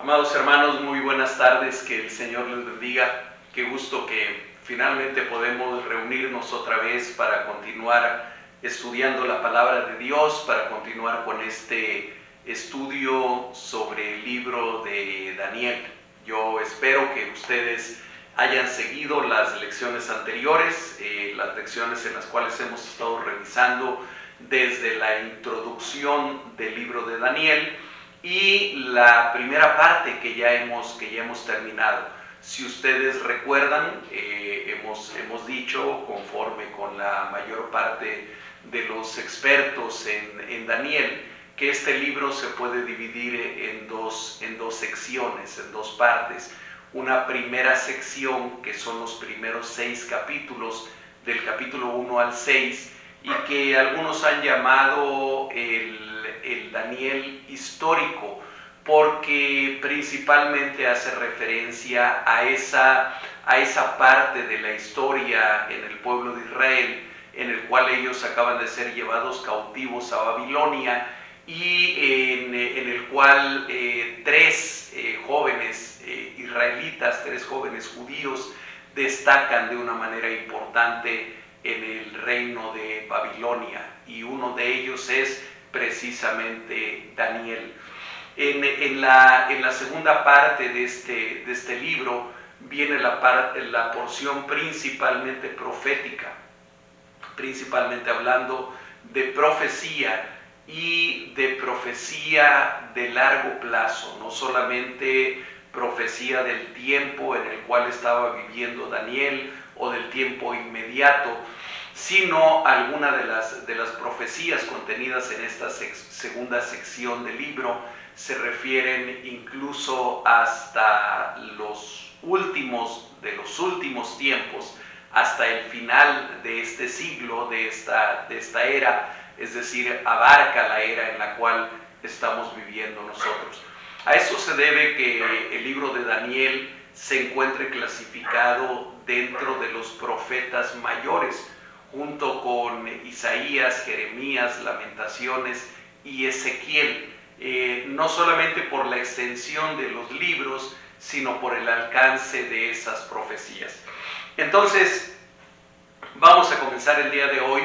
Amados hermanos, muy buenas tardes, que el Señor les bendiga. Qué gusto que finalmente podemos reunirnos otra vez para continuar estudiando la palabra de Dios, para continuar con este estudio sobre el libro de Daniel. Yo espero que ustedes hayan seguido las lecciones anteriores, las lecciones en las cuales hemos estado revisando desde la introducción del libro de Daniel y la primera parte que ya hemos terminado. Si ustedes recuerdan, hemos dicho, conforme con la mayor parte de los expertos en Daniel, que este libro se puede dividir en dos secciones, en dos partes. Una primera sección, que son los primeros 6 capítulos, del capítulo 1 al 6, y que algunos han llamado el Daniel histórico, porque principalmente hace referencia a esa parte de la historia en el pueblo de Israel, en el cual ellos acaban de ser llevados cautivos a Babilonia, y en el cual 3 jóvenes israelitas, 3 jóvenes judíos, destacan de una manera importante en el reino de Babilonia, y uno de ellos es precisamente Daniel. En la segunda parte de este libro viene la porción principalmente profética, principalmente hablando de profecía, y de profecía de largo plazo, no solamente profecía del tiempo en el cual estaba viviendo Daniel o del tiempo inmediato, sino alguna de las profecías contenidas en esta segunda sección del libro se refieren incluso hasta los últimos tiempos, hasta el final de este siglo, de esta era, es decir, abarca la era en la cual estamos viviendo nosotros. A eso se debe que el libro de Daniel se encuentre clasificado dentro de los profetas mayores, junto con Isaías, Jeremías, Lamentaciones y Ezequiel, no solamente por la extensión de los libros, sino por el alcance de esas profecías. Entonces, vamos a comenzar el día de hoy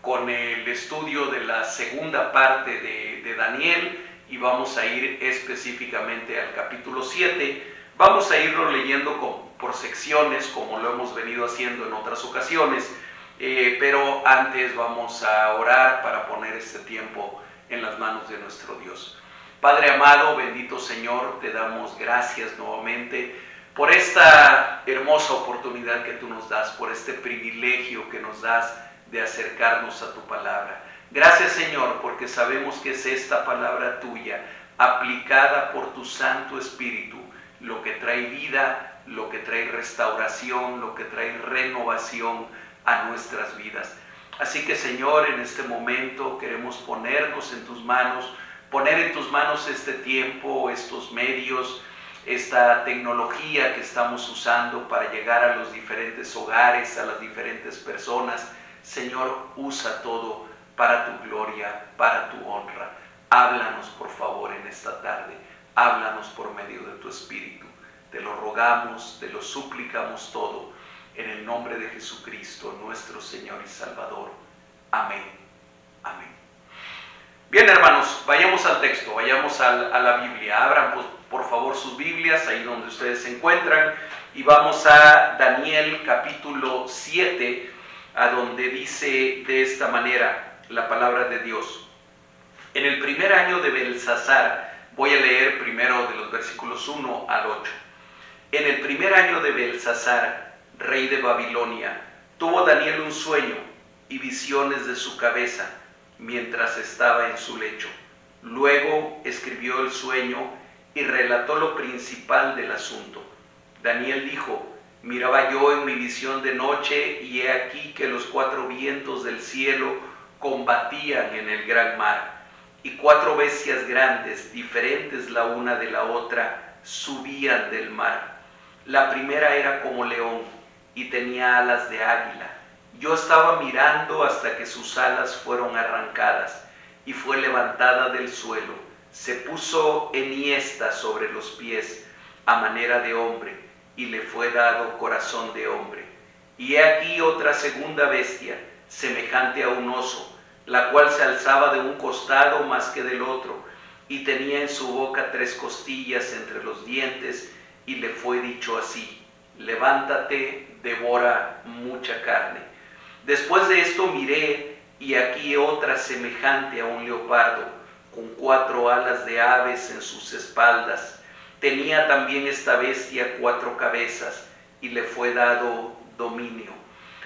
con el estudio de la segunda parte de Daniel, y vamos a ir específicamente al capítulo 7. Vamos a irlo leyendo por secciones, como lo hemos venido haciendo en otras ocasiones, pero antes vamos a orar para poner este tiempo en las manos de nuestro Dios. Padre amado, bendito Señor, te damos gracias nuevamente por esta hermosa oportunidad que tú nos das, por este privilegio que nos das de acercarnos a tu palabra. Gracias, Señor, porque sabemos que es esta palabra tuya, aplicada por tu Santo Espíritu, lo que trae vida, lo que trae restauración, lo que trae renovación a nuestras vidas. Así que, Señor, en este momento queremos ponernos en tus manos, poner en tus manos este tiempo, estos medios, esta tecnología que estamos usando para llegar a los diferentes hogares, a las diferentes personas. Señor, usa todo para tu gloria, para tu honra. Háblanos, por favor, en esta tarde. Háblanos por medio de tu Espíritu. Te lo rogamos, te lo suplicamos todo, en el nombre de Jesucristo, nuestro Señor y Salvador. Amén. Amén. Bien, hermanos, vayamos al texto, vayamos a la Biblia. Abran, por favor, sus Biblias ahí donde ustedes se encuentran, y vamos a Daniel capítulo 7, a donde dice de esta manera la palabra de Dios. En el primer año de Belsasar, voy a leer primero de los versículos 1 al 8. En el primer año de Belsasar, rey de Babilonia, tuvo Daniel un sueño y visiones de su cabeza mientras estaba en su lecho. Luego escribió el sueño y relató lo principal del asunto. Daniel dijo: miraba yo en mi visión de noche, y he aquí que los 4 vientos del cielo combatían en el gran mar, y 4 bestias grandes, diferentes la una de la otra, subían del mar. La primera era como león y tenía alas de águila. Yo estaba mirando hasta que sus alas fueron arrancadas y fue levantada del suelo, se puso enhiesta sobre los pies a manera de hombre, y le fue dado corazón de hombre. Y he aquí otra segunda bestia, semejante a un oso, la cual se alzaba de un costado más que del otro, y tenía en su boca 3 costillas entre los dientes, y le fue dicho así: levántate, devora mucha carne. Después de esto miré, y aquí otra semejante a un leopardo, con 4 alas de aves en sus espaldas. Tenía también esta bestia 4 cabezas, y le fue dado dominio.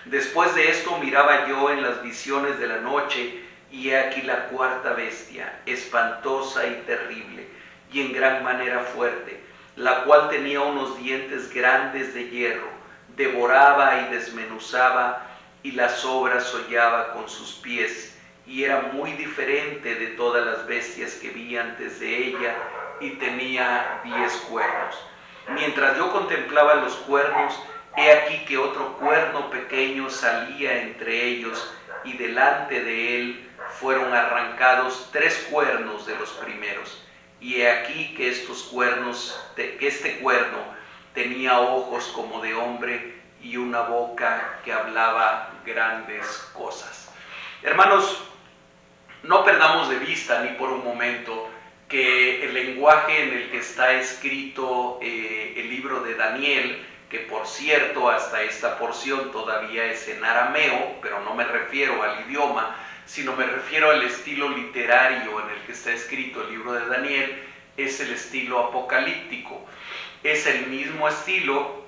Después de esto miraba yo en las visiones de la noche, y he aquí la 4ª bestia, espantosa y terrible, y en gran manera fuerte, la cual tenía unos dientes grandes de hierro, devoraba y desmenuzaba, y las obras hollaba con sus pies, y era muy diferente de todas las bestias que vi antes de ella, y tenía 10 cuernos. Mientras yo contemplaba los cuernos, he aquí que otro cuerno pequeño salía entre ellos, y delante de él fueron arrancados 3 cuernos de los primeros. Y he aquí que este cuerno tenía ojos como de hombre y una boca que hablaba grandes cosas. Hermanos, no perdamos de vista ni por un momento que el lenguaje en el que está escrito el libro de Daniel, que por cierto hasta esta porción todavía es en arameo, pero no me refiero al idioma, sino me refiero al estilo literario en el que está escrito el libro de Daniel, es el estilo apocalíptico. Es el mismo estilo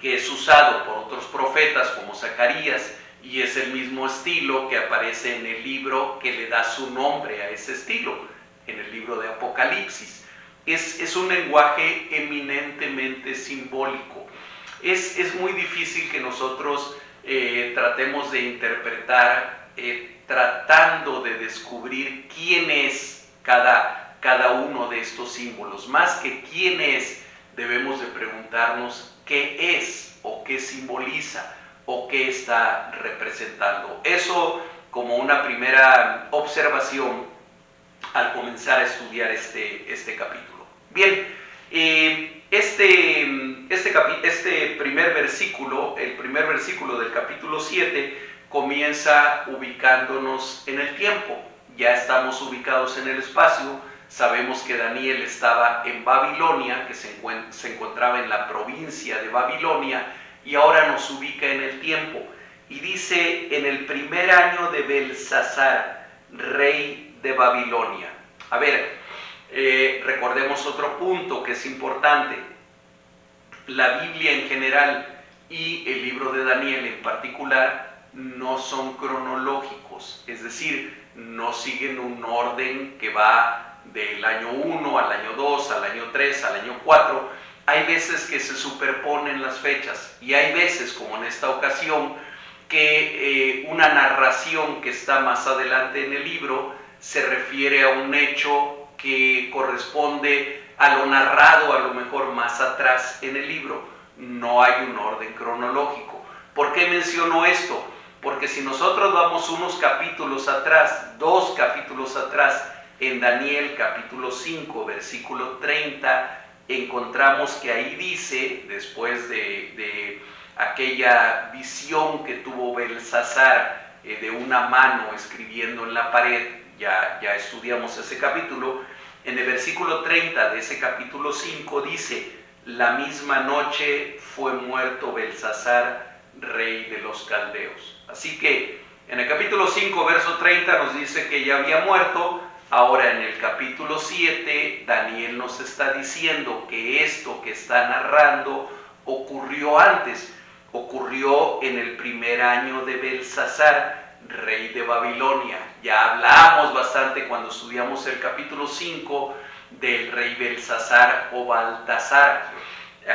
que es usado por otros profetas como Zacarías, y es el mismo estilo que aparece en el libro que le da su nombre a ese estilo, en el libro de Apocalipsis. Es un lenguaje eminentemente simbólico. Es muy difícil que nosotros tratemos de interpretar, tratando de descubrir quién es cada uno de estos símbolos. Más que quién es, debemos de preguntarnos qué es o qué simboliza o qué está representando. Eso como una primera observación al comenzar a estudiar este capítulo. Bien, este primer versículo, el primer versículo del capítulo 7, comienza ubicándonos en el tiempo. Ya estamos ubicados en el espacio. Sabemos que Daniel estaba en Babilonia, que se encontraba en la provincia de Babilonia, y ahora nos ubica en el tiempo. Y dice: en el primer año de Belsasar, rey de Babilonia. A ver, recordemos otro punto que es importante. La Biblia en general y el libro de Daniel en particular no son cronológicos, es decir, no siguen un orden que va del año 1 al año 2, al año 3, al año 4. Hay veces que se superponen las fechas, y hay veces, como en esta ocasión, que una narración que está más adelante en el libro se refiere a un hecho que corresponde a lo narrado a lo mejor más atrás en el libro. No hay un orden cronológico. ¿Por qué menciono esto? Porque si nosotros vamos unos capítulos atrás, 2 capítulos atrás, en Daniel capítulo 5, versículo 30, encontramos que ahí dice, después de aquella visión que tuvo Belsasar de una mano escribiendo en la pared, ya estudiamos ese capítulo, en el versículo 30 de ese capítulo 5 dice: la misma noche fue muerto Belsasar, rey de los caldeos. Así que en el capítulo 5, verso 30 nos dice que ya había muerto. Ahora en el capítulo 7, Daniel nos está diciendo que esto que está narrando ocurrió antes, ocurrió en el primer año de Belsasar, rey de Babilonia. Ya hablamos bastante cuando estudiamos el capítulo 5 del rey Belsasar o Baltasar,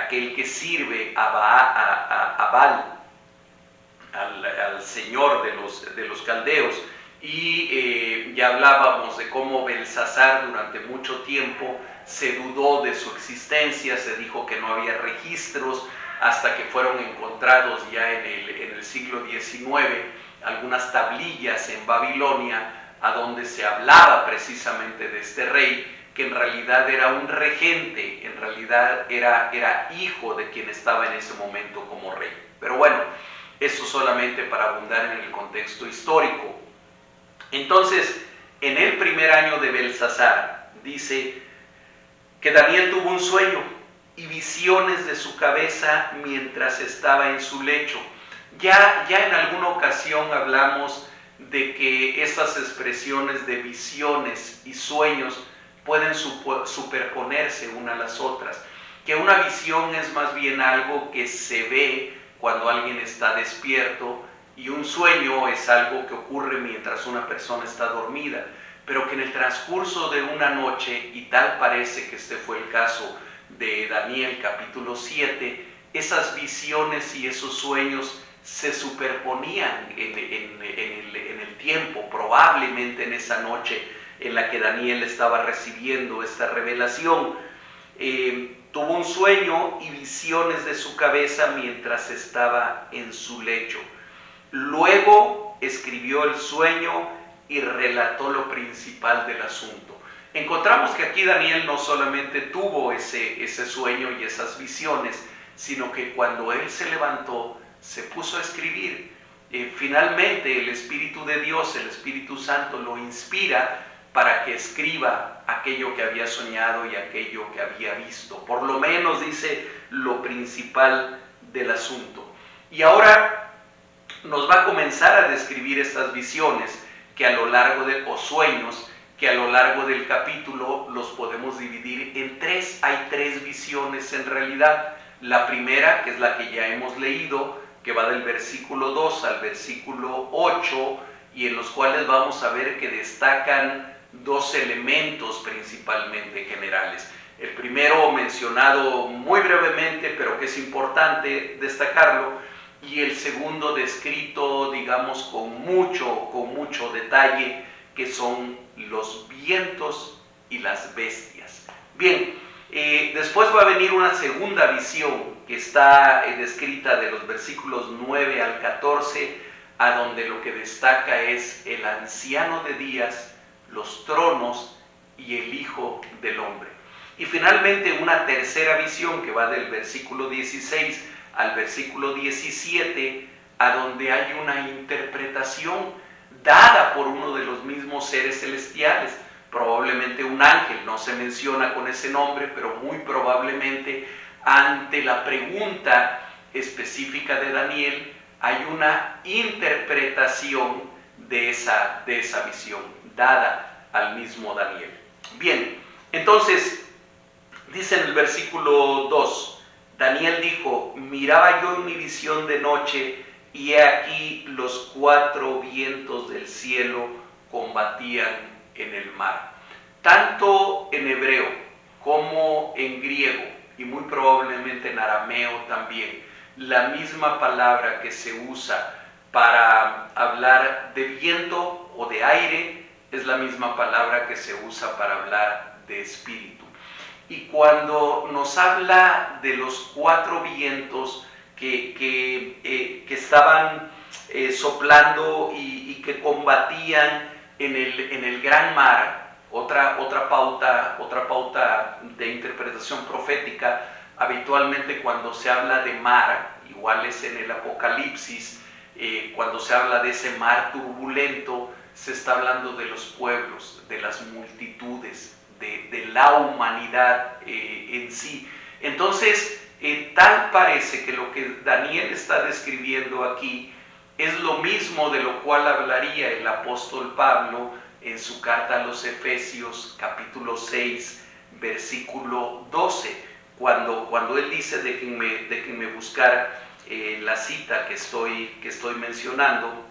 aquel que sirve a Baal, al señor de los caldeos. Y ya hablábamos de cómo Belsasar durante mucho tiempo se dudó de su existencia, se dijo que no había registros, hasta que fueron encontrados ya en el siglo XIX algunas tablillas en Babilonia a donde se hablaba precisamente de este rey, que en realidad era un regente, en realidad era hijo de quien estaba en ese momento como rey. Pero bueno, eso solamente para abundar en el contexto histórico. Entonces, en el primer año de Belsasar, dice que Daniel tuvo un sueño y visiones de su cabeza mientras estaba en su lecho. Ya en alguna ocasión hablamos de que esas expresiones de visiones y sueños pueden superponerse una a las otras, que una visión es más bien algo que se ve cuando alguien está despierto y un sueño es algo que ocurre mientras una persona está dormida, pero que en el transcurso de una noche, y tal parece que este fue el caso de Daniel capítulo 7, esas visiones y esos sueños se superponían en el tiempo, probablemente en esa noche en la que Daniel estaba recibiendo esta revelación. Tuvo un sueño y visiones de su cabeza mientras estaba en su lecho. Luego escribió el sueño y relató lo principal del asunto. Encontramos que aquí Daniel no solamente tuvo ese sueño y esas visiones, sino que cuando él se levantó, se puso a escribir. Finalmente el Espíritu de Dios, el Espíritu Santo, lo inspira para que escriba aquello que había soñado y aquello que había visto. Por lo menos dice lo principal del asunto. Y ahora nos va a comenzar a describir estas visiones que a lo largo o sueños que a lo largo del capítulo los podemos dividir en tres. Hay tres visiones en realidad. La primera, que es la que ya hemos leído, que va del versículo 2 al versículo 8, y en los cuales vamos a ver que destacan dos elementos principalmente generales. El primero mencionado muy brevemente, pero que es importante destacarlo, y el segundo descrito, digamos, con mucho detalle, que son los vientos y las bestias. Bien, después va a venir una segunda visión que está descrita de los versículos 9 al 14, a donde lo que destaca es el anciano de días, los tronos y el Hijo del Hombre. Y finalmente una tercera visión que va del versículo 16 al versículo 17, a donde hay una interpretación dada por uno de los mismos seres celestiales, probablemente un ángel, no se menciona con ese nombre, pero muy probablemente ante la pregunta específica de Daniel hay una interpretación de esa visión dada al mismo Daniel. Bien, entonces dice en el versículo 2, Daniel dijo: miraba yo en mi visión de noche, y he aquí los cuatro vientos del cielo combatían en el mar. Tanto en hebreo como en griego, y muy probablemente en arameo también, la misma palabra que se usa para hablar de viento o de aire es la misma palabra que se usa para hablar de espíritu. Y cuando nos habla de los cuatro vientos que estaban soplando y que combatían en el gran mar, otra pauta de interpretación profética, habitualmente cuando se habla de mar, igual es en el Apocalipsis, cuando se habla de ese mar turbulento, se está hablando de los pueblos, de las multitudes, de la humanidad en sí. Entonces, tal parece que lo que Daniel está describiendo aquí es lo mismo de lo cual hablaría el apóstol Pablo en su carta a los Efesios, capítulo 6, versículo 12, cuando él dice, déjenme buscar la cita que estoy mencionando,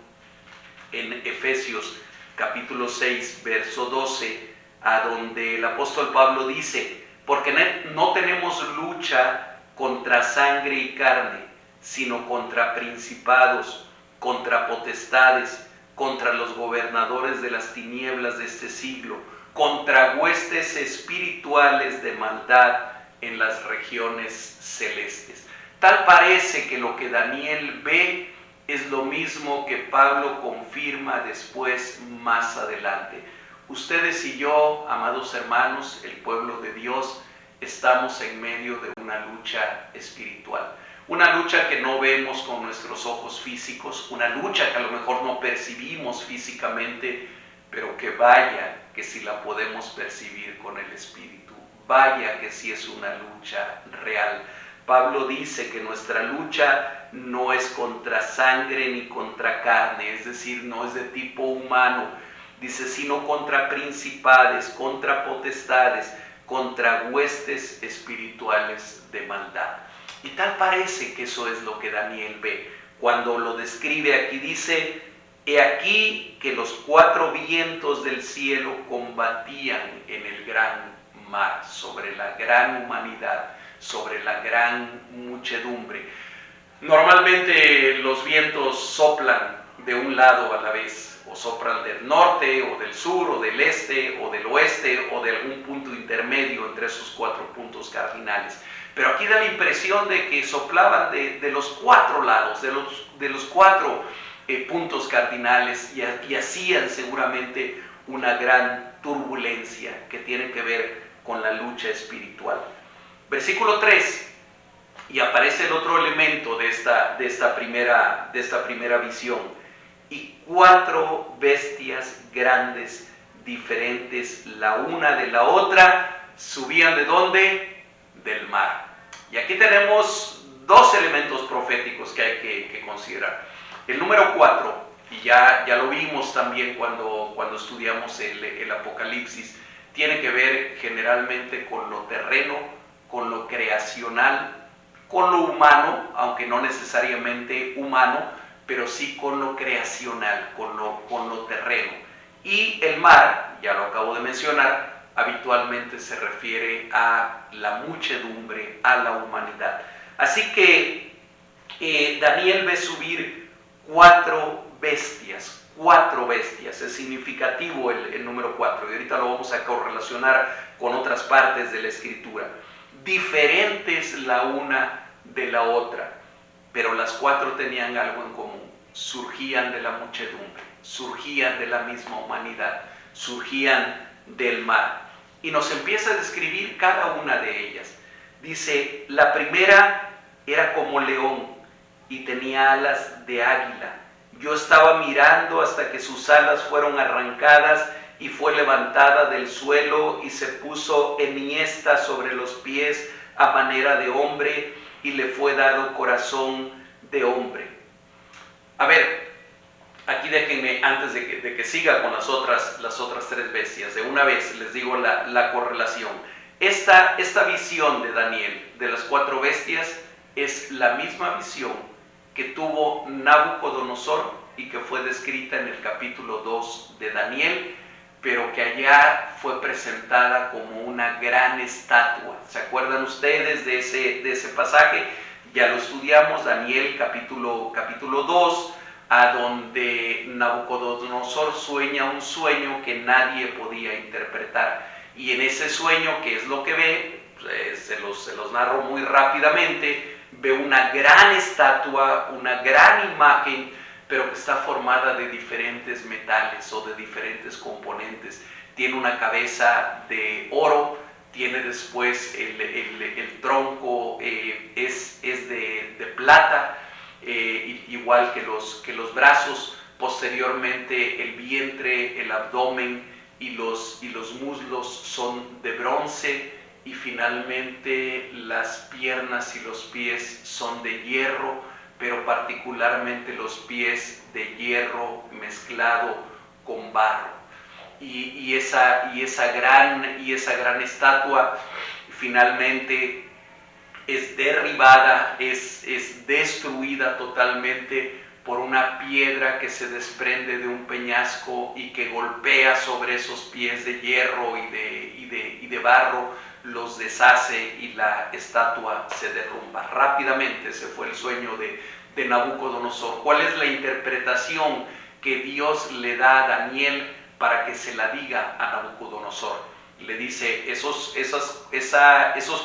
en Efesios, capítulo 6, verso 12, a donde el apóstol Pablo dice: porque no tenemos lucha contra sangre y carne, sino contra principados, contra potestades, contra los gobernadores de las tinieblas de este siglo, contra huestes espirituales de maldad en las regiones celestes. Tal parece que lo que Daniel ve es lo mismo que Pablo confirma después más adelante. Ustedes y yo, amados hermanos, el pueblo de Dios, estamos en medio de una lucha espiritual. Una lucha que no vemos con nuestros ojos físicos, una lucha que a lo mejor no percibimos físicamente, pero que vaya que si la podemos percibir con el Espíritu. Vaya que sí es una lucha real. Pablo dice que nuestra lucha no es contra sangre ni contra carne, es decir, no es de tipo humano. Dice, sino contra principales, contra potestades, contra huestes espirituales de maldad. Y tal parece que eso es lo que Daniel ve. Cuando lo describe aquí dice, he aquí que los 4 vientos del cielo combatían en el gran mar, sobre la gran humanidad, sobre la gran muchedumbre. Normalmente los vientos soplan de un lado a la vez, o soplan del norte, o del sur, o del este, o del oeste, o de algún punto intermedio entre esos 4 puntos cardinales. Pero aquí da la impresión de que soplaban de los 4 lados, de los 4 puntos cardinales, y hacían seguramente una gran turbulencia que tiene que ver con la lucha espiritual. Versículo 3, y aparece el otro elemento de esta primera visión. Y 4 bestias grandes, diferentes la una de la otra, subían ¿de dónde? Del mar. Y aquí tenemos 2 elementos proféticos que hay que considerar. El número 4, y ya lo vimos también cuando estudiamos el Apocalipsis, tiene que ver generalmente con lo terreno, con lo creacional, con lo humano, aunque no necesariamente humano, pero sí con lo creacional, con lo terreno. Y el mar, ya lo acabo de mencionar, habitualmente se refiere a la muchedumbre, a la humanidad. Así que Daniel ve subir 4 bestias, es significativo el número 4, y ahorita lo vamos a correlacionar con otras partes de la Escritura. Diferentes la una de la otra, pero las 4 tenían algo en común: surgían de la muchedumbre, surgían de la misma humanidad, surgían del mar. Y nos empieza a describir cada una de ellas. Dice, la primera era como león y tenía alas de águila. Yo estaba mirando hasta que sus alas fueron arrancadas y fue levantada del suelo y se puso enhiesta sobre los pies a manera de hombre y le fue dado corazón de hombre. A ver, aquí déjenme, antes de que siga con las otras 3 bestias, de una vez les digo la correlación. Esta visión de Daniel de las 4 bestias es la misma visión que tuvo Nabucodonosor y que fue descrita en el capítulo 2 de Daniel, pero que allá fue presentada como una gran estatua. ¿Se acuerdan ustedes de ese pasaje? Ya lo estudiamos, Daniel capítulo 2, a donde Nabucodonosor sueña un sueño que nadie podía interpretar. Y en ese sueño, ¿qué es lo que ve? Se los narro muy rápidamente. Ve una gran estatua, una gran imagen, pero que está formada de diferentes metales o de diferentes componentes. Tiene una cabeza de oro, tiene después el tronco es de plata, igual que los brazos. Posteriormente el vientre, el abdomen y los muslos son de bronce, y finalmente las piernas y los pies son de hierro, pero particularmente los pies de hierro mezclado con barro. Y esa gran estatua finalmente es derribada, es destruida totalmente por una piedra que se desprende de un peñasco y que golpea sobre esos pies de hierro y de barro, los deshace y la estatua se derrumba. Rápidamente ese fue el sueño de Nabucodonosor. ¿Cuál es la interpretación que Dios le da a Daniel para que se la diga a Nabucodonosor? Le dice, esos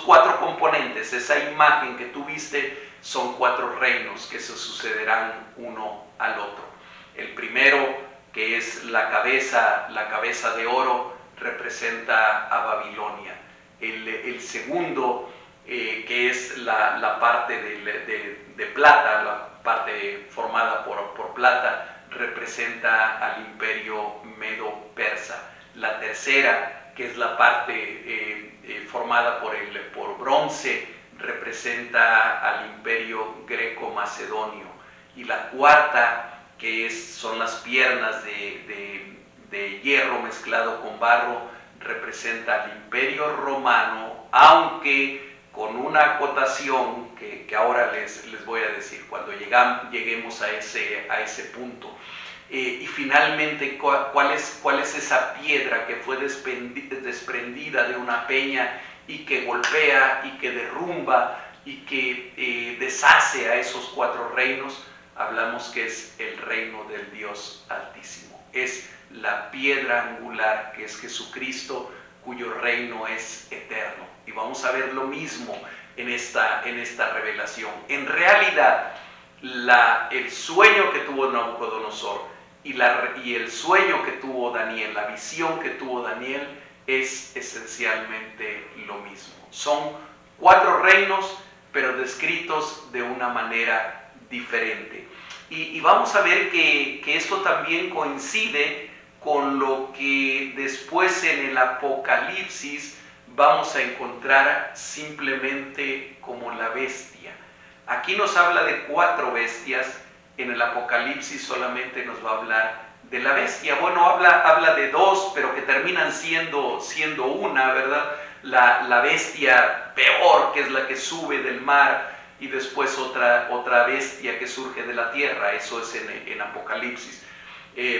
4 componentes, esa imagen que tú viste, son 4 reinos que se sucederán uno al otro. El primero, que es la cabeza de oro, representa a Babilonia. El segundo, que es la parte de plata, la parte formada por plata, representa al imperio medo-persa. La tercera, que es la parte formada por bronce, representa al imperio greco-macedonio. Y la cuarta, que son las piernas de hierro mezclado con barro, representa al imperio romano, aunque con una acotación que ahora les voy a decir cuando lleguemos a ese punto. Y finalmente, ¿cuál es esa piedra que fue desprendida de una peña y que golpea y que derrumba y que deshace a esos 4 reinos? Hablamos que es el reino del Dios Altísimo. Es la piedra angular, que es Jesucristo, cuyo reino es eterno. Y vamos a ver lo mismo en esta revelación. En realidad, el sueño que tuvo Nabucodonosor y el sueño que tuvo Daniel, la visión que tuvo Daniel, es esencialmente lo mismo. Son 4 reinos, pero descritos de una manera diferente. Y vamos a ver que esto también coincide con lo que después en el Apocalipsis vamos a encontrar simplemente como la bestia. Aquí nos habla de 4 bestias, en el Apocalipsis solamente nos va a hablar de la bestia. Bueno, habla de 2, pero que terminan siendo una, ¿verdad? La bestia peor, que es la que sube del mar, y después otra bestia que surge de la tierra. Eso es en Apocalipsis.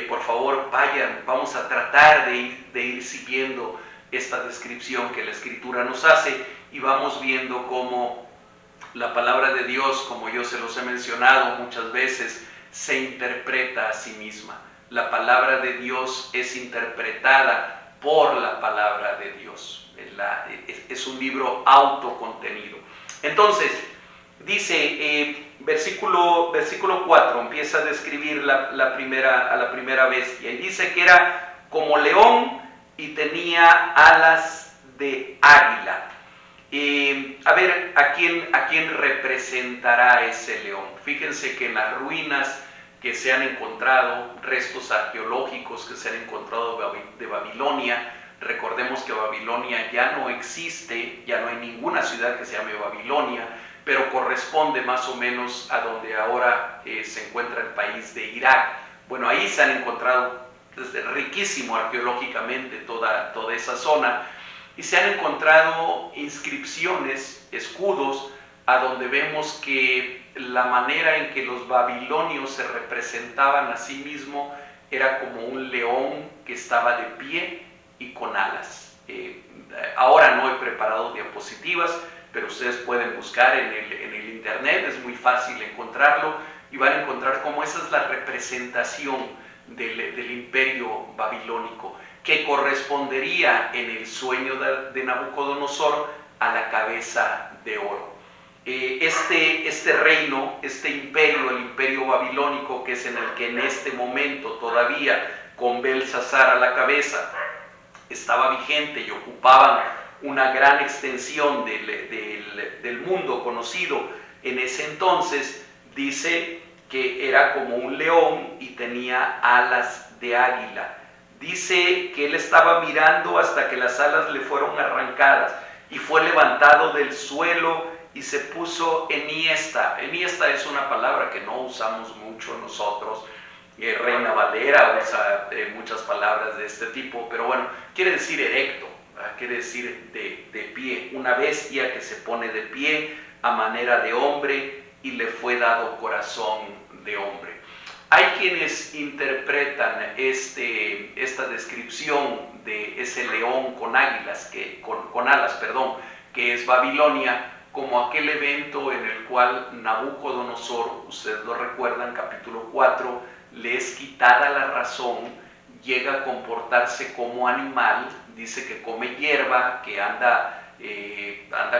Por favor, vayan, vamos a tratar de ir siguiendo esta descripción que la Escritura nos hace, y vamos viendo cómo la palabra de Dios, como yo se los he mencionado muchas veces, se interpreta a sí misma. La palabra de Dios es interpretada por la palabra de Dios. Es un libro autocontenido. Entonces, dice, versículo 4, empieza a describir a la primera bestia, y dice que era como león y tenía alas de águila. A ver, ¿a quién representará ese león? Fíjense que en las ruinas que se han encontrado, restos arqueológicos que se han encontrado de Babilonia, recordemos que Babilonia ya no existe, ya no hay ninguna ciudad que se llame Babilonia, pero corresponde más o menos a donde ahora se encuentra el país de Irak. Bueno, ahí se han encontrado, es riquísimo arqueológicamente toda esa zona, y se han encontrado inscripciones, escudos, a donde vemos que la manera en que los babilonios se representaban a sí mismos era como un león que estaba de pie y con alas. Ahora no he preparado diapositivas, pero ustedes pueden buscar en el internet, es muy fácil encontrarlo, y van a encontrar cómo esa es la representación del imperio babilónico, que correspondería en el sueño de Nabucodonosor a la cabeza de oro. Este reino, este imperio, el imperio babilónico, que es en el que en este momento todavía, con Belsasar a la cabeza, estaba vigente y ocupaban una gran extensión del mundo conocido en ese entonces, dice que era como un león y tenía alas de águila. Dice que él estaba mirando hasta que las alas le fueron arrancadas y fue levantado del suelo y se puso enhiesta. Enhiesta es una palabra que no usamos mucho nosotros. Reina Valera usa muchas palabras de este tipo, pero bueno, quiere decir erecto, ¿verdad? Quiere decir de pie, una bestia que se pone de pie a manera de hombre y le fue dado corazón de hombre. Hay quienes interpretan esta descripción de ese león con alas, que es Babilonia, como aquel evento en el cual Nabucodonosor, ustedes lo recuerdan, capítulo 4, le es quitada la razón, llega a comportarse como animal, dice que come hierba, que anda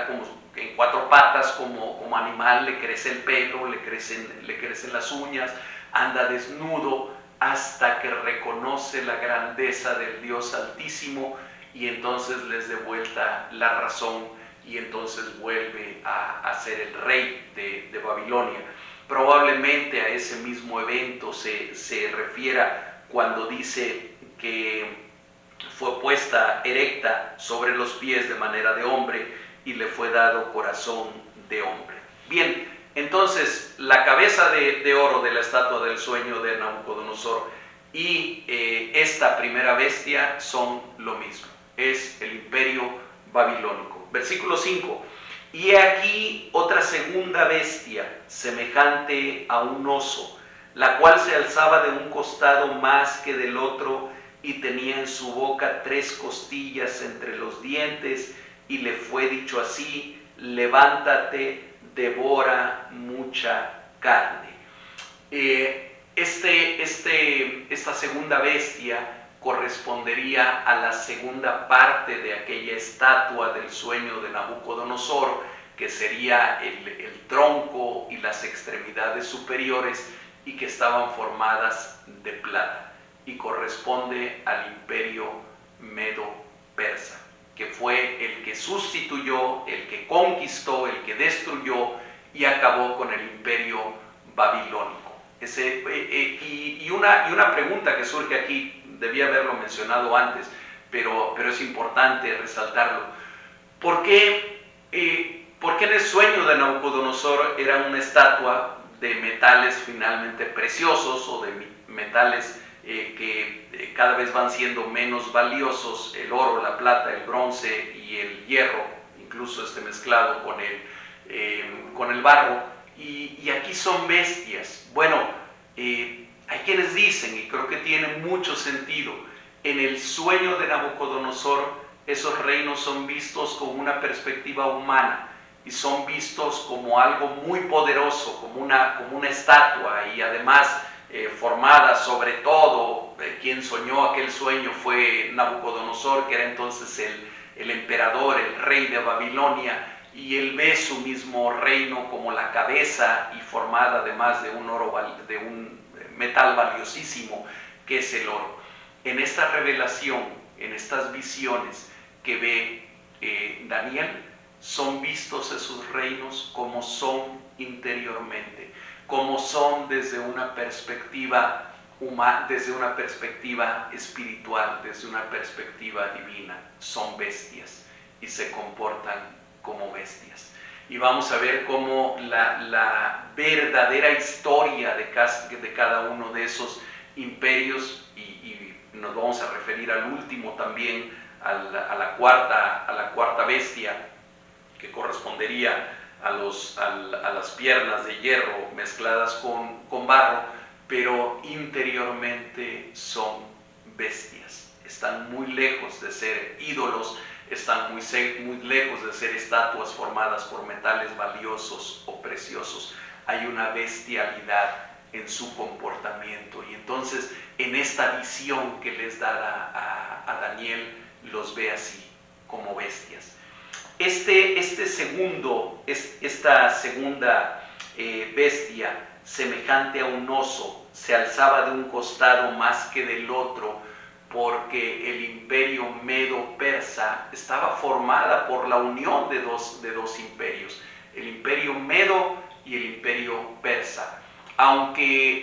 como en cuatro patas como animal, le crece el pelo, le crecen las uñas, anda desnudo hasta que reconoce la grandeza del Dios Altísimo y entonces les de vuelta la razón y entonces vuelve a ser el rey de Babilonia. Probablemente a ese mismo evento se refiera cuando dice que fue puesta erecta sobre los pies de manera de hombre y le fue dado corazón de hombre. Bien, entonces la cabeza de oro de la estatua del sueño de Nabucodonosor y esta primera bestia son lo mismo, es el imperio babilónico. Versículo 5. Y he aquí otra segunda bestia, semejante a un oso, la cual se alzaba de un costado más que del otro, y tenía en su boca 3 costillas entre los dientes, y le fue dicho así: levántate, devora mucha carne. Esta segunda bestia correspondería a la segunda parte de aquella estatua del sueño de Nabucodonosor, que sería el tronco y las extremidades superiores, y que estaban formadas de plata, y corresponde al imperio medo-persa, que fue el que sustituyó, el que conquistó, el que destruyó y acabó con el imperio babilónico. Y una pregunta que surge aquí, debía haberlo mencionado antes, pero es importante resaltarlo. ¿Por qué en el sueño de Nabucodonosor era una estatua de metales finalmente preciosos, o de metales que cada vez van siendo menos valiosos, el oro, la plata, el bronce y el hierro, incluso mezclado con el barro, y aquí son bestias? Bueno, hay quienes dicen, y creo que tiene mucho sentido, en el sueño de Nabucodonosor esos reinos son vistos con una perspectiva humana y son vistos como algo muy poderoso, como una estatua, y además formada sobre todo, quien soñó aquel sueño fue Nabucodonosor, que era entonces el emperador, el rey de Babilonia, y él ve su mismo reino como la cabeza y formada además de un metal valiosísimo que es el oro. En esta revelación, en estas visiones que ve Daniel, son vistos esos reinos como son interiormente, como son desde una perspectiva humana, desde una perspectiva espiritual, desde una perspectiva divina. Son bestias y se comportan como bestias. Y vamos a ver cómo la verdadera historia de cada uno de esos imperios, y nos vamos a referir al último también, a la cuarta bestia, que correspondería a las piernas de hierro mezcladas con barro, pero interiormente son bestias. Están muy lejos de ser ídolos, están muy lejos de ser estatuas formadas por metales valiosos o preciosos. Hay una bestialidad en su comportamiento, y entonces en esta visión que les da a Daniel, los ve así, como bestias. Esta segunda bestia, semejante a un oso, se alzaba de un costado más que del otro, porque el imperio medo-persa estaba formada por la unión de dos imperios, el imperio medo y el imperio persa. Aunque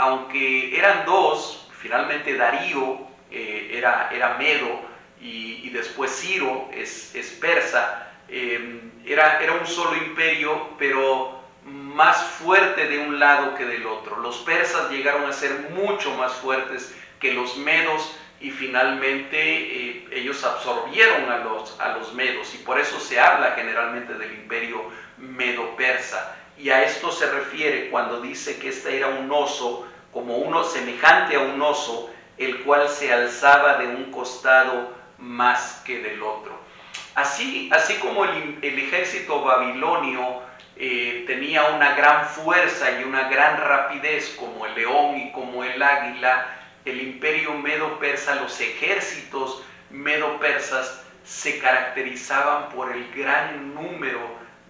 eran dos, finalmente Darío era medo, y después Ciro es persa. Era un solo imperio, pero más fuerte de un lado que del otro. Los persas llegaron a ser mucho más fuertes que los medos, y finalmente ellos absorbieron a los medos, y por eso se habla generalmente del imperio medo-persa. Y a esto se refiere cuando dice que este era un oso, como uno semejante a un oso, el cual se alzaba de un costado más que del otro. Así como el ejército babilonio tenía una gran fuerza y una gran rapidez, como el león y como el águila, el imperio medo-persa, los ejércitos medo-persas se caracterizaban por el gran número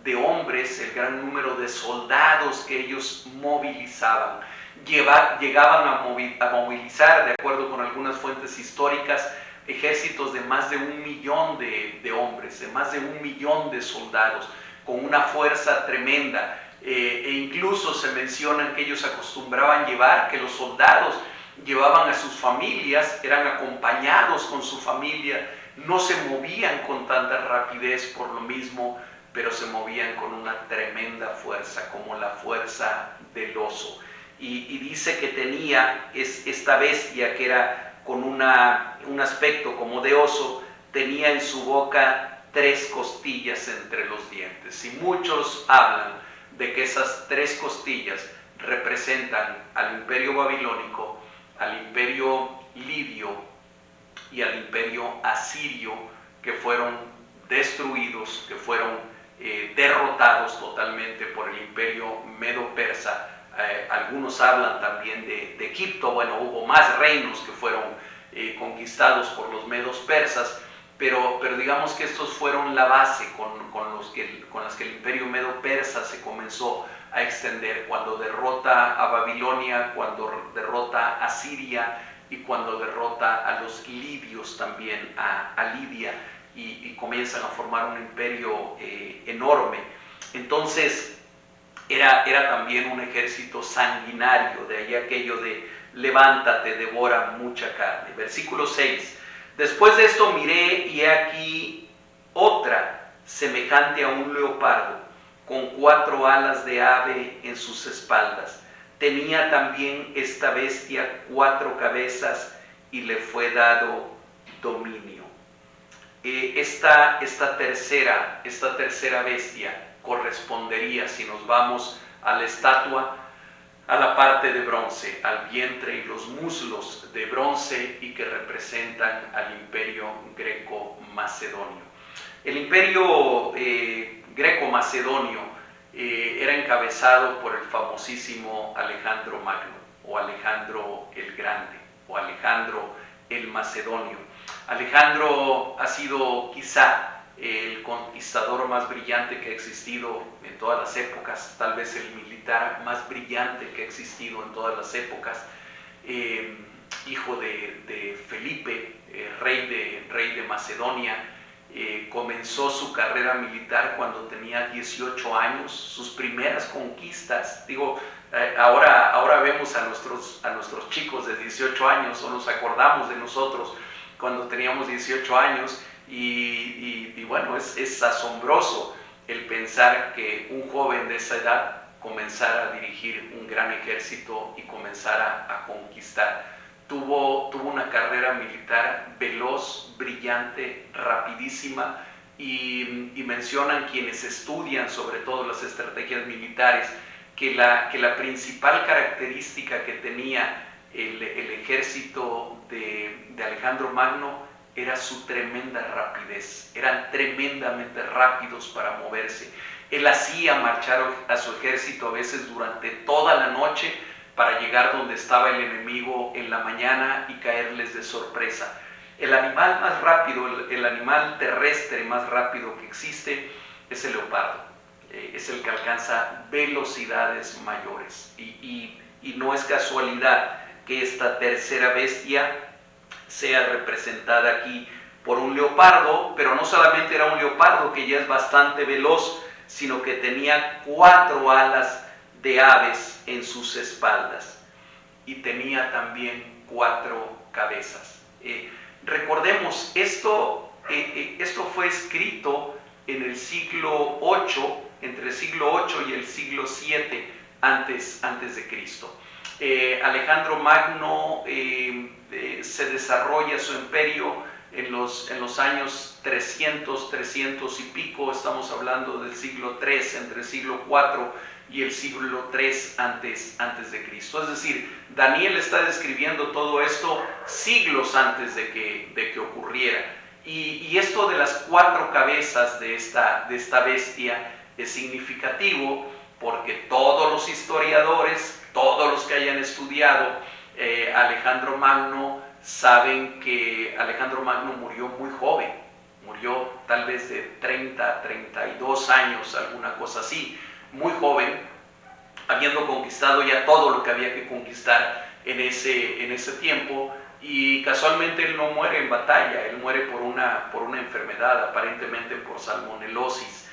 de hombres, el gran número de soldados que ellos movilizaban. Llegaban a movilizar, de acuerdo con algunas fuentes históricas, ejércitos de más de 1.000.000 de hombres, de más de 1.000.000 de soldados, con una fuerza tremenda. E incluso se mencionan que ellos acostumbraban llevar, que los soldados llevaban a sus familias, eran acompañados con su familia, no se movían con tanta rapidez por lo mismo, pero se movían con una tremenda fuerza, como la fuerza del oso. Y dice que tenía esta bestia, que era con un aspecto como de oso, tenía en su boca 3 costillas entre los dientes. Y muchos hablan de que esas 3 costillas representan al imperio babilónico, al imperio lidio y al imperio asirio, que fueron destruidos, que fueron derrotados totalmente por el imperio medo-persa. Algunos hablan también de Egipto. Bueno, hubo más reinos que fueron conquistados por los medos persas, pero digamos que estos fueron la base con las que el imperio medo-persa se comenzó a extender, cuando derrota a Babilonia, cuando derrota a Siria y cuando derrota a los lidios también, a Lidia, y comienzan a formar un imperio enorme. Entonces era también un ejército sanguinario, de ahí aquello de levántate, devora mucha carne. Versículo 6. Después de esto miré, y he aquí otra semejante a un leopardo, con 4 alas de ave en sus espaldas. Tenía también esta bestia 4 cabezas, y le fue dado dominio. Esta tercera bestia correspondería, si nos vamos a la estatua, a la parte de bronce, al vientre y los muslos de bronce, y que representan al imperio greco-macedonio. El imperio greco-macedonio era encabezado por el famosísimo Alejandro Magno, o Alejandro el Grande, o Alejandro el Macedonio. Alejandro ha sido quizá el conquistador más brillante que ha existido en todas las épocas, tal vez el militar más brillante que ha existido en todas las épocas, hijo de Felipe, rey de Macedonia. Comenzó su carrera militar cuando tenía 18 años, sus primeras conquistas. Ahora vemos a nuestros chicos de 18 años, o nos acordamos de nosotros cuando teníamos 18 años, y bueno, es asombroso el pensar que un joven de esa edad comenzara a dirigir un gran ejército y comenzara a conquistar. Tuvo una carrera militar veloz, brillante, rapidísima, y mencionan quienes estudian sobre todo las estrategias militares que la principal característica que tenía el ejército de Alejandro Magno era su tremenda rapidez. Eran tremendamente rápidos para moverse. Él hacía marchar a su ejército a veces durante toda la noche para llegar donde estaba el enemigo en la mañana y caerles de sorpresa. El animal más rápido, el animal terrestre más rápido que existe, es el leopardo. Es el que alcanza velocidades mayores. Y no es casualidad que esta tercera bestia sea representada aquí por un leopardo, pero no solamente era un leopardo, que ya es bastante veloz, sino que tenía 4 alas de aves en sus espaldas, y tenía también 4 cabezas. Recordemos, esto fue escrito en el siglo VIII, entre el siglo VIII y el siglo VII antes de Cristo. Alejandro Magno se desarrolla su imperio en los años 300 y pico. Estamos hablando del siglo III, entre el siglo IV y el siglo III antes de Cristo. Es decir, Daniel está describiendo todo esto siglos antes de que ocurriera. Y esto de las 4 cabezas de esta bestia es significativo, porque todos los historiadores, todos los que hayan estudiado Alejandro Magno, saben que Alejandro Magno murió muy joven. Murió tal vez de 30, 32 años, alguna cosa así, muy joven, habiendo conquistado ya todo lo que había que conquistar en ese tiempo. Y casualmente él no muere en batalla, él muere por una enfermedad, aparentemente por salmonelosis.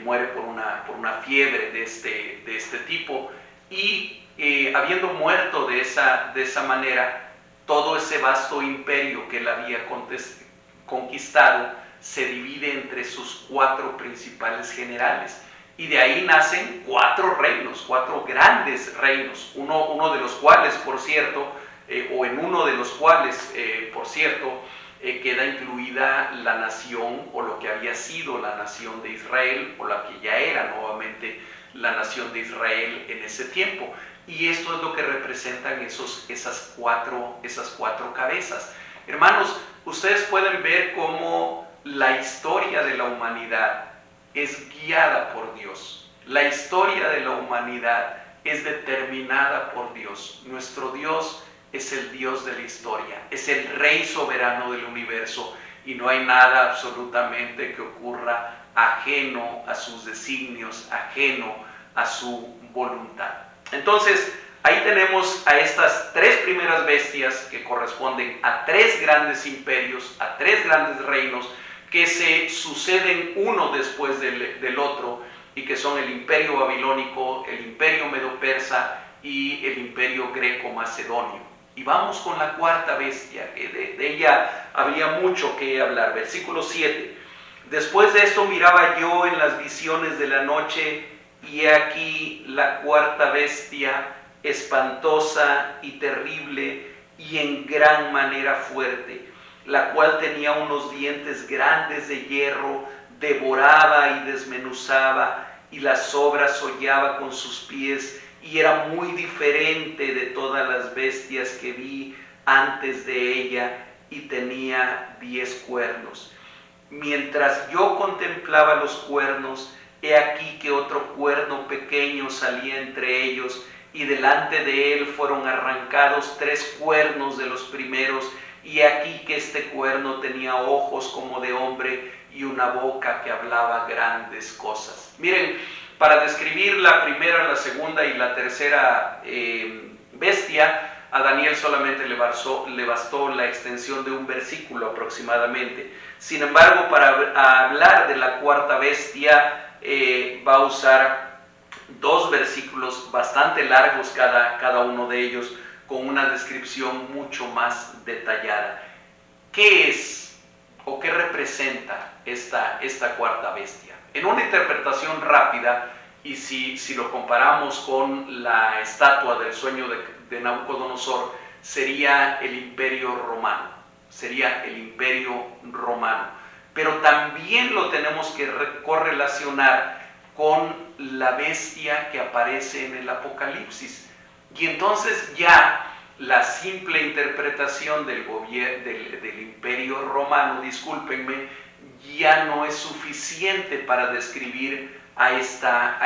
Muere por una fiebre de este tipo. Y habiendo muerto de esa manera, todo ese vasto imperio que él había conquistado se divide entre sus 4 principales generales. Y de ahí nacen 4 reinos, 4 grandes reinos, uno de los cuales, por cierto, o en uno de los cuales, por cierto, queda incluida la nación, o lo que había sido la nación de Israel, o la que ya era nuevamente la nación de Israel en ese tiempo. Y esto es lo que representan esas cuatro cabezas. Hermanos, ustedes pueden ver cómo la historia de la humanidad es guiada por Dios. La historia de la humanidad es determinada por Dios. Nuestro Dios es el Dios de la historia, es el Rey soberano del universo, y no hay nada absolutamente que ocurra ajeno a sus designios, ajeno a su voluntad. Entonces, ahí tenemos a estas 3 primeras bestias que corresponden a 3 grandes imperios, a 3 grandes reinos que se suceden uno después del otro, y que son el imperio babilónico, el imperio medo-persa y el imperio greco-macedonio. Y vamos con la 4ª bestia, que de ella habría mucho que hablar. Versículo 7. Después de esto miraba yo en las visiones de la noche, y he aquí la 4ª bestia, espantosa y terrible, y en gran manera fuerte, la cual tenía unos dientes grandes de hierro, devoraba y desmenuzaba, y las obras hollaba con sus pies, y era muy diferente de todas las bestias que vi antes de ella, y tenía 10 cuernos. Mientras yo contemplaba los cuernos, he aquí que otro cuerno pequeño salía entre ellos, y delante de él fueron arrancados 3 cuernos de los primeros, y aquí que este cuerno tenía ojos como de hombre y una boca que hablaba grandes cosas. Miren, para describir la primera, la segunda y la tercera bestia, a Daniel solamente le bastó la extensión de un versículo aproximadamente. Sin embargo, para hablar de la 4ª bestia, va a usar 2 versículos bastante largos cada uno de ellos, con una descripción mucho más detallada. ¿Qué es o qué representa esta 4ª bestia? En una interpretación rápida, y si lo comparamos con la estatua del sueño de Nabucodonosor, sería el imperio romano. Sería el imperio romano. Pero también lo tenemos que correlacionar con la bestia que aparece en el Apocalipsis. Y entonces ya la simple interpretación del imperio romano, discúlpenme, ya no es suficiente para describir a esta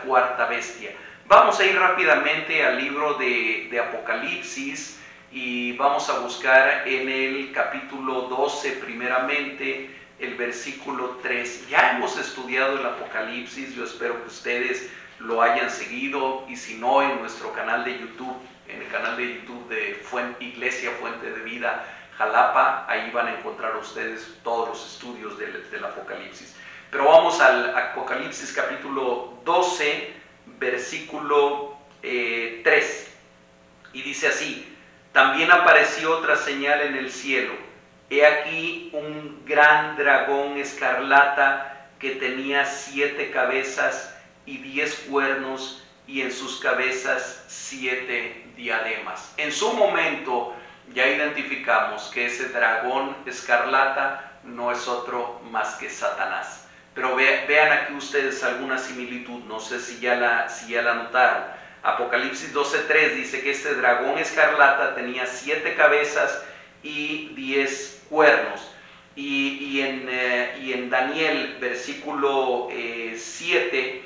4ª bestia. Vamos a ir rápidamente al libro de Apocalipsis, y vamos a buscar en el capítulo 12 primeramente, el versículo 3. Ya hemos estudiado el Apocalipsis, yo espero que ustedes lo hayan seguido, y si no, en nuestro canal de YouTube, en el canal de YouTube de Iglesia Fuente de Vida Jalapa, ahí van a encontrar ustedes todos los estudios del Apocalipsis. Pero vamos al Apocalipsis capítulo 12, versículo 3, y dice así: también apareció otra señal en el cielo, he aquí un gran dragón escarlata que tenía 7 cabezas y 10 cuernos, y en sus cabezas 7 diademas. En su momento ya identificamos que ese dragón escarlata no es otro más que Satanás. Pero vean aquí ustedes alguna similitud, no sé si ya la notaron. Apocalipsis 12:3 dice que este dragón escarlata tenía 7 cabezas y 10 cuernos. Y en Daniel, versículo 7,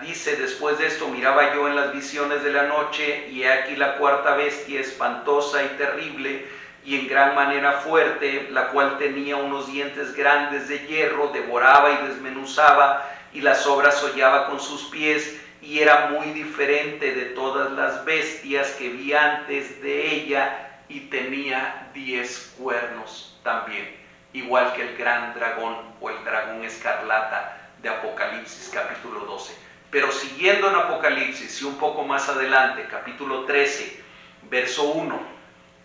dice: después de esto miraba yo en las visiones de la noche, y he aquí la 4ª bestia, espantosa y terrible, y en gran manera fuerte, la cual tenía unos dientes grandes de hierro, devoraba y desmenuzaba, y las obras hollaba con sus pies, y era muy diferente de todas las bestias que vi antes de ella, y tenía 10 cuernos también, igual que el gran dragón o el dragón escarlata de Apocalipsis capítulo 12. Pero siguiendo en Apocalipsis y un poco más adelante, capítulo 13, verso 1,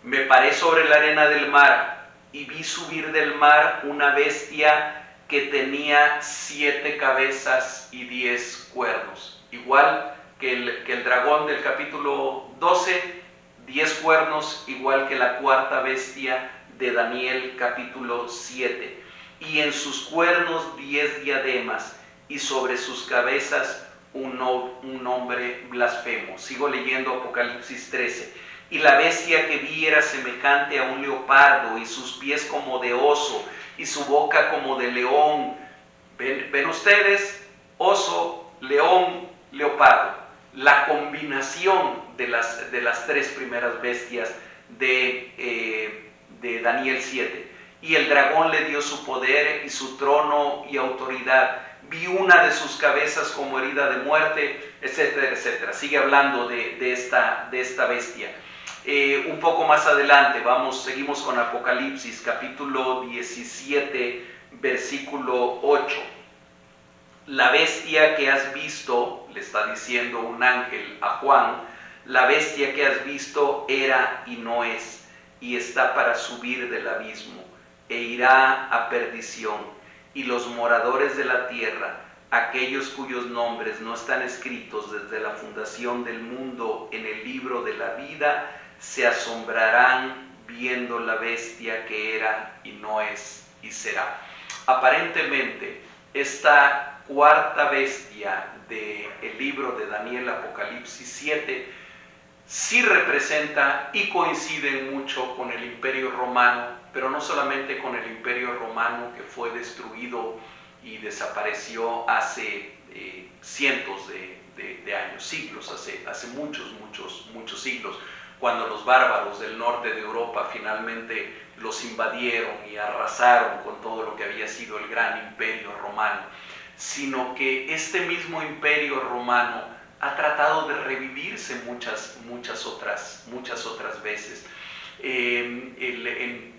me paré sobre la arena del mar y vi subir del mar una bestia que tenía 7 cabezas y 10 cuernos. Igual que el dragón del capítulo 12, 10 cuernos, igual que la cuarta bestia de Daniel capítulo 7. Y en sus cuernos 10 diademas, y sobre sus cabezas un nombre blasfemo. Sigo leyendo Apocalipsis 13. Y la bestia que vi era semejante a un leopardo, y sus pies como de oso, y su boca como de león. ¿Ven ustedes? Oso, león, leopardo. La combinación de las 3 primeras bestias de Daniel 7. Y el dragón le dio su poder y su trono y autoridad. Vi una de sus cabezas como herida de muerte, etcétera, etcétera. Sigue hablando de esta bestia. Un poco más adelante, seguimos con Apocalipsis, capítulo 17, versículo 8. La bestia que has visto, le está diciendo un ángel a Juan, la bestia que has visto era y no es, y está para subir del abismo, e irá a perdición, y los moradores de la tierra, aquellos cuyos nombres no están escritos desde la fundación del mundo en el libro de la vida, se asombrarán viendo la bestia que era y no es y será. Aparentemente, esta cuarta bestia del libro de Daniel, Apocalipsis 7, sí representa y coincide mucho con el Imperio Romano, pero no solamente con el Imperio Romano, que fue destruido y desapareció hace cientos de años, siglos, hace muchos siglos, cuando los bárbaros del norte de Europa finalmente los invadieron y arrasaron con todo lo que había sido el gran Imperio Romano, sino que este mismo Imperio Romano ha tratado de revivirse muchas otras veces. De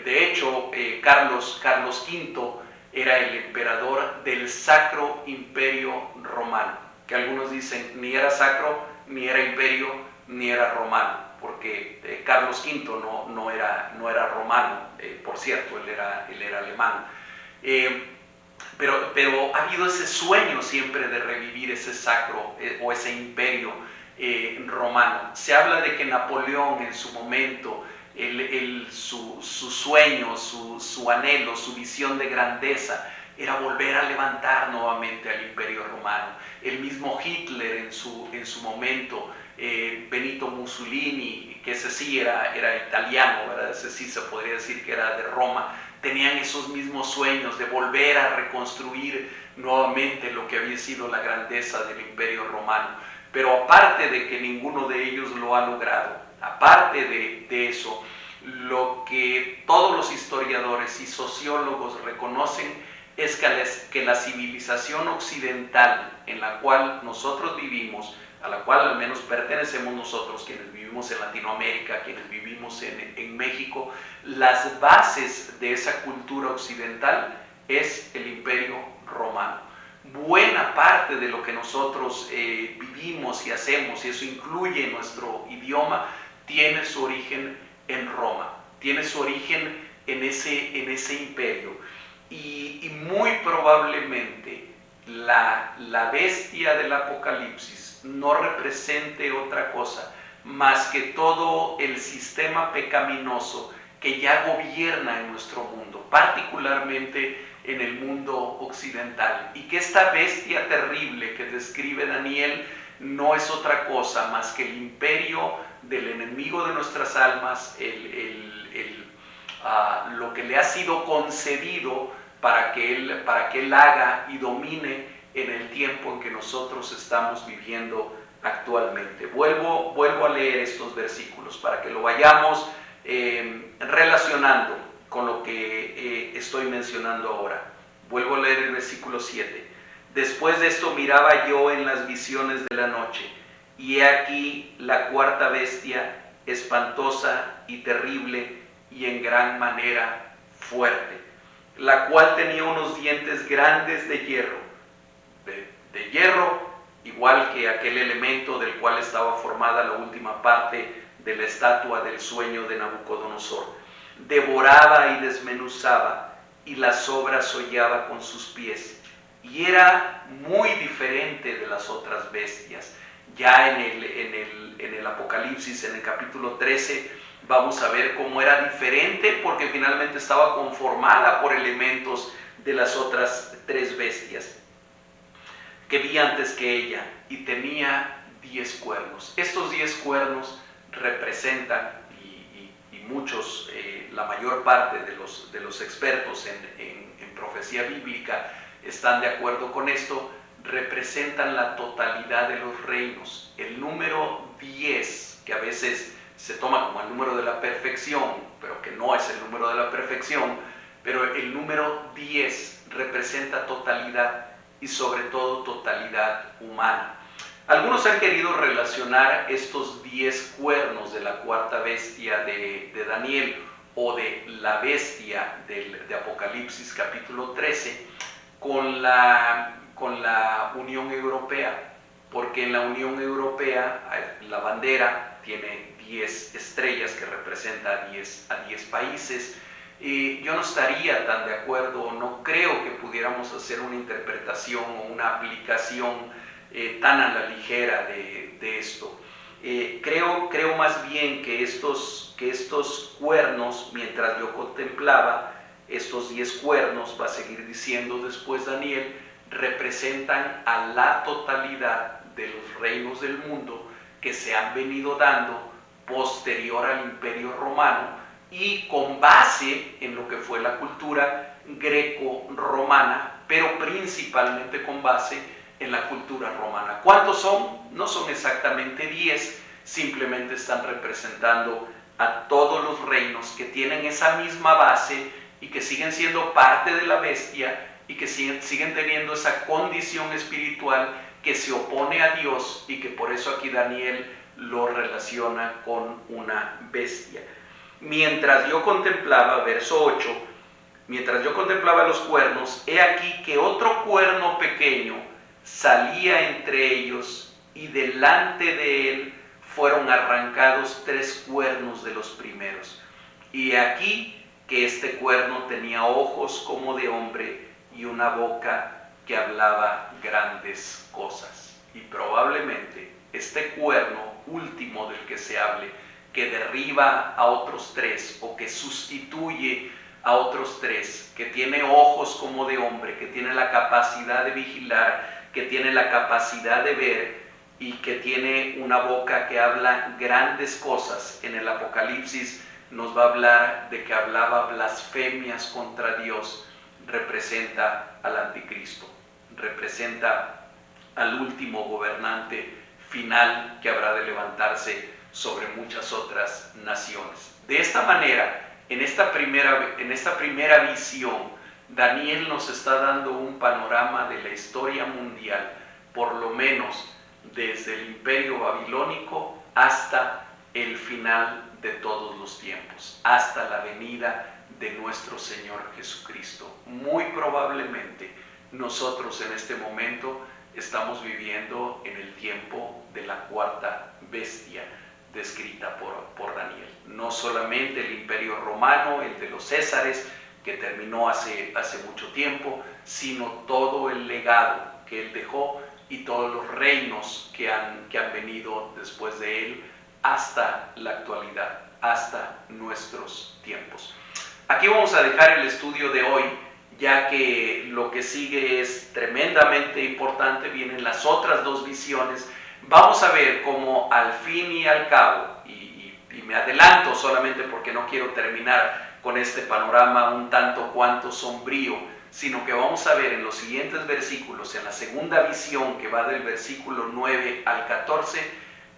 hecho, Carlos V era el emperador del Sacro Imperio Romano, que algunos dicen ni era sacro, ni era imperio, ni era romano, porque Carlos V no era romano, por cierto, él era alemán. Pero ha habido ese sueño siempre de revivir ese sacro o ese imperio romano. Se habla de que Napoleón en su momento, su sueño, su anhelo, su visión de grandeza era volver a levantar nuevamente al imperio romano. El mismo Hitler en su momento, Benito Mussolini, que ese sí era italiano, ¿verdad? Ese sí se podría decir que era de Roma, tenían esos mismos sueños de volver a reconstruir nuevamente lo que había sido la grandeza del Imperio Romano. Pero aparte de que ninguno de ellos lo ha logrado, aparte de eso, lo que todos los historiadores y sociólogos reconocen es que la civilización occidental en la cual nosotros vivimos, a la cual al menos pertenecemos nosotros, quienes vivimos en Latinoamérica, quienes vivimos en México, las bases de esa cultura occidental es el Imperio Romano. Buena parte de lo que nosotros vivimos y hacemos, y eso incluye nuestro idioma, tiene su origen en Roma, tiene su origen en ese imperio. Y muy probablemente la bestia del Apocalipsis no represente otra cosa más que todo el sistema pecaminoso que ya gobierna en nuestro mundo, particularmente en el mundo occidental, y que esta bestia terrible que describe Daniel no es otra cosa más que el imperio del enemigo de nuestras almas, lo que le ha sido concedido para que él haga y domine en el tiempo en que nosotros estamos viviendo actualmente. Vuelvo a leer estos versículos para que lo vayamos relacionando con lo que estoy mencionando ahora. Vuelvo a leer el versículo 7. Después de esto miraba yo en las visiones de la noche, y he aquí la cuarta bestia, espantosa y terrible, y en gran manera fuerte, la cual tenía unos dientes grandes de hierro, de hierro, igual que aquel elemento del cual estaba formada la última parte de la estatua del sueño de Nabucodonosor. Devoraba y desmenuzaba, y las obras hollaba con sus pies, y era muy diferente de las otras bestias. Ya en el Apocalipsis, en el capítulo 13, vamos a ver cómo era diferente, porque finalmente estaba conformada por elementos de las otras tres bestias que vi antes que ella, y tenía 10 cuernos. Estos 10 cuernos representan, y muchos, la mayor parte de los expertos en profecía bíblica están de acuerdo con esto, representan la totalidad de los reinos. El número 10, que a veces se toma como el número de la perfección, pero que no es el número de la perfección, pero el número 10 representa totalidad, y sobre todo totalidad humana. Algunos han querido relacionar estos 10 cuernos de la cuarta bestia de Daniel, o de la bestia de Apocalipsis capítulo 13, con la Unión Europea, porque en la Unión Europea la bandera tiene 10 estrellas que representan a 10 países. Yo no estaría tan de acuerdo, no creo que pudiéramos hacer una interpretación o una aplicación tan a la ligera de esto. Creo más bien que estos cuernos, mientras yo contemplaba estos 10 cuernos, va a seguir diciendo después Daniel, representan a la totalidad de los reinos del mundo que se han venido dando posterior al Imperio Romano, y con base en lo que fue la cultura greco-romana, pero principalmente con base en la cultura romana. ¿Cuántos son? No son exactamente 10, simplemente están representando a todos los reinos que tienen esa misma base y que siguen siendo parte de la bestia, y que siguen teniendo esa condición espiritual que se opone a Dios, y que por eso aquí Daniel lo relaciona con una bestia. Mientras yo contemplaba, verso 8, mientras yo contemplaba los cuernos, he aquí que otro cuerno pequeño salía entre ellos, y delante de él fueron arrancados 3 cuernos de los primeros. Y aquí que este cuerno tenía ojos como de hombre, y una boca que hablaba grandes cosas. Y probablemente este cuerno último del que se hable, que derriba a otros 3, o que sustituye a otros 3, que tiene ojos como de hombre, que tiene la capacidad de vigilar, que tiene la capacidad de ver, y que tiene una boca que habla grandes cosas. En el Apocalipsis nos va a hablar de que hablaba blasfemias contra Dios. Representa al anticristo, representa al último gobernante final que habrá de levantarse sobre muchas otras naciones. De esta manera, en esta primera visión, Daniel nos está dando un panorama de la historia mundial, por lo menos desde el Imperio Babilónico hasta el final de todos los tiempos, hasta la venida de nuestro Señor Jesucristo. Muy probablemente nosotros en este momento estamos viviendo en el tiempo de la cuarta bestia descrita por Daniel. No solamente el Imperio Romano, el de los Césares, que terminó hace mucho tiempo, sino todo el legado que él dejó, y todos los reinos que han venido después de él hasta la actualidad, hasta nuestros tiempos. Aquí vamos a dejar el estudio de hoy, ya que lo que sigue es tremendamente importante. Vienen las otras 2 visiones. Vamos a ver cómo al fin y al cabo, y me adelanto solamente porque no quiero terminar con este panorama un tanto cuanto sombrío, sino que vamos a ver en los siguientes versículos, en la segunda visión que va del versículo 9 al 14,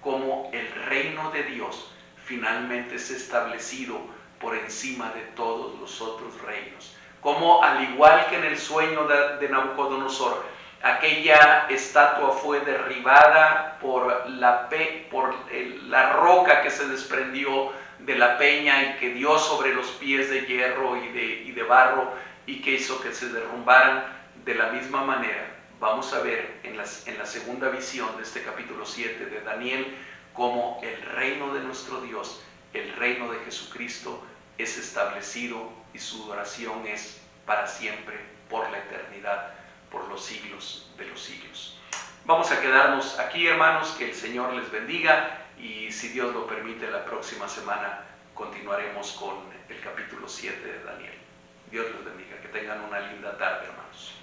cómo el reino de Dios finalmente es establecido por encima de todos los otros reinos. Como al igual que en el sueño de Nabucodonosor, aquella estatua fue derribada por la roca que se desprendió de la peña y que dio sobre los pies de hierro y de barro y que hizo que se derrumbaran. De la misma manera vamos a ver en la segunda visión de este capítulo 7 de Daniel cómo el reino de nuestro Dios, el reino de Jesucristo, es establecido y su duración es para siempre, por la eternidad, por los siglos de los siglos. Vamos a quedarnos aquí, hermanos, que el Señor les bendiga y si Dios lo permite, la próxima semana continuaremos con el capítulo 7 de Daniel. Dios les bendiga, que tengan una linda tarde, hermanos.